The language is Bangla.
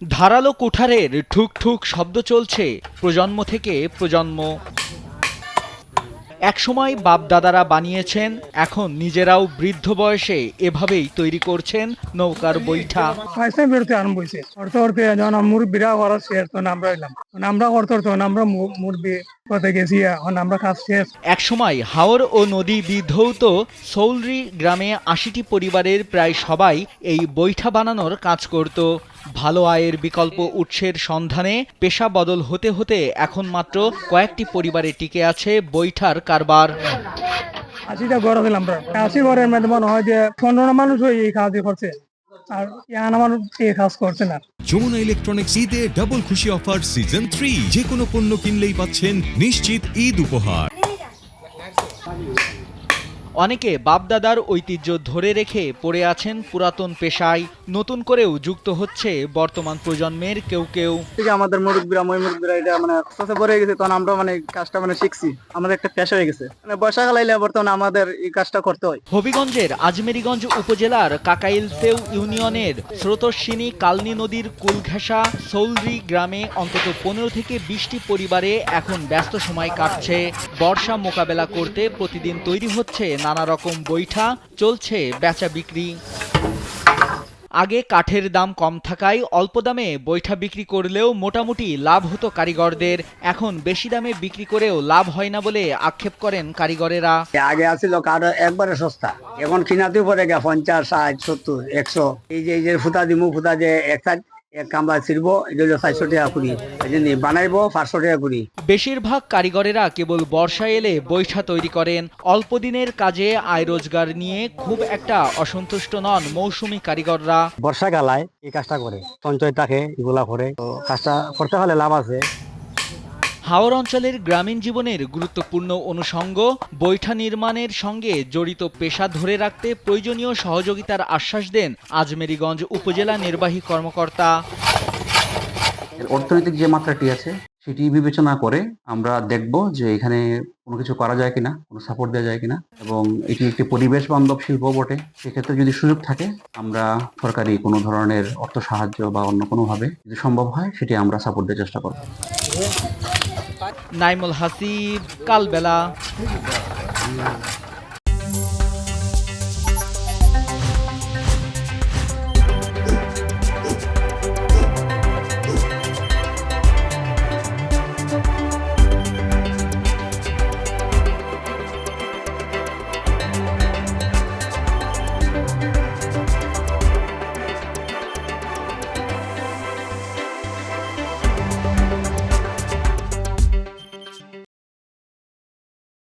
ধারালো কুঠারের ঠুক ঠুক শব্দ চলছে প্রজন্ম থেকে প্রজন্ম। একসময় বাপ-দাদারা বানিয়েছেন, এখন নিজেরাও বৃদ্ধ বয়সে এভাবেই তৈরি করছেন নৌকার বৈঠা। একসময় হাওর ও নদী বিধৌত সৌলরি গ্রামে ৮০টি পরিবারের প্রায় সবাই এই বৈঠা বানানোর কাজ করত। ভালো আয়ের বিকল্প উৎসের সন্ধানে পেশা বদল হতে হতে এখন মাত্র কয়েকটি পরিবারে টিকে আছে বৈঠার কারবার। ৮০টা ঘর আছে আমরা ৮০ ঘরের মধ্যে মনে হয় যে ১৫ মানুষ এই কাজ করছে, আর আমার এই কাজ করছে না। যমুনা ইলেকট্রনিক্স ঈদে ডাবল খুশি অফার সিজন 3, যে কোনো পণ্য কিনলেই পাচ্ছেন নিশ্চিত ঈদ উপহার। অনেকে বাপদাদার ঐতিহ্য ধরে রেখে পড়ে আছেন পুরাতন পেশায়, নতুন করেও যুক্ত হচ্ছে বর্তমান প্রজন্মের কেউ কেউ। আমাদের মুরব্বীরা এটা আস্তে পড়ে গেছে, তখন আমরা কাজটা শিখছি, আমাদের একটা পেশা হয়ে গেছে। বর্ষাকাল আইলে বর্তমানে আমাদের এই কাজটা করতে হয়। হবিগঞ্জের আজমেরীগঞ্জ উপজেলার কাকাইলতেউ ইউনিয়নের স্রোতস্বিনী কালনী নদীর কুলঘেঁষা সৌলরি গ্রামে অন্তত ১৫ থেকে ২০টি পরিবারে এখন ব্যস্ত সময় কাটছে। বর্ষা মোকাবেলা করতে প্রতিদিন তৈরি হচ্ছে নানা রকম বৈঠা, চলছে বেচা বিক্রি। আগে কাঠের দাম কম থাকায় অল্প দামে বৈঠা বিক্রি করলেও মোটামুটি লাভ হতো কারিগরদের। এখন বেশি দামে বিক্রি করেও লাভ হয় না বলে আক্ষেপ করেন কারিগরেরা। আগে আসছিল কাঠ একবারে সস্তা, এখন কিনাতেও পড়ে গে ৫০, ৬০, ৭০, ১০০। এই যে ফুটা দিমু, ফুটা যে এক কামলা ছিড়ব, এটা হলো ৪০০ টাকা করি, বানাইবো ৫০০ টাকা করি। বেশিরভাগ কারিগরেরা কেবল বর্ষা এলে বৈঠা তৈরি করেন। অল্প দিনের কাজে আয় রোজগার নিয়ে খুব একটা অসন্তুষ্ট নন মৌসুমী কারিগররা। বর্ষাকালায় এই কাজটা করে, সঞ্চয় থাকে, এগুলা করে, তো কাজটা করতে হলে লাভ আছে। হাওর অঞ্চলের গ্রামীণ জীবনের গুরুত্বপূর্ণ অনুষঙ্গ বৈঠা নির্মাণের সঙ্গে জড়িত পেশা ধরে রাখতে প্রয়োজনীয় সহযোগিতার আশ্বাস দেন আজমেরীগঞ্জ উপজেলা নির্বাহী কর্মকর্তা। অর্থনৈতিক যে মাত্রাটি আছে সেটি বিবেচনা করে আমরা দেখব যে এখানে কোনো কিছু করা যায় কিনা, কোনো সাপোর্ট দেওয়া যায় কিনা, এবং এটি একটি পরিবেশ বান্ধব শিল্প বটে। সেক্ষেত্রে যদি সুযোগ থাকে আমরা সরকারি কোনো ধরনের অর্থ সাহায্য বা অন্য কোনোভাবে যদি সম্ভব হয় সেটি আমরা সাপোর্ট দেওয়ার চেষ্টা করব। নাইমুল হাসিব, কালবেলা।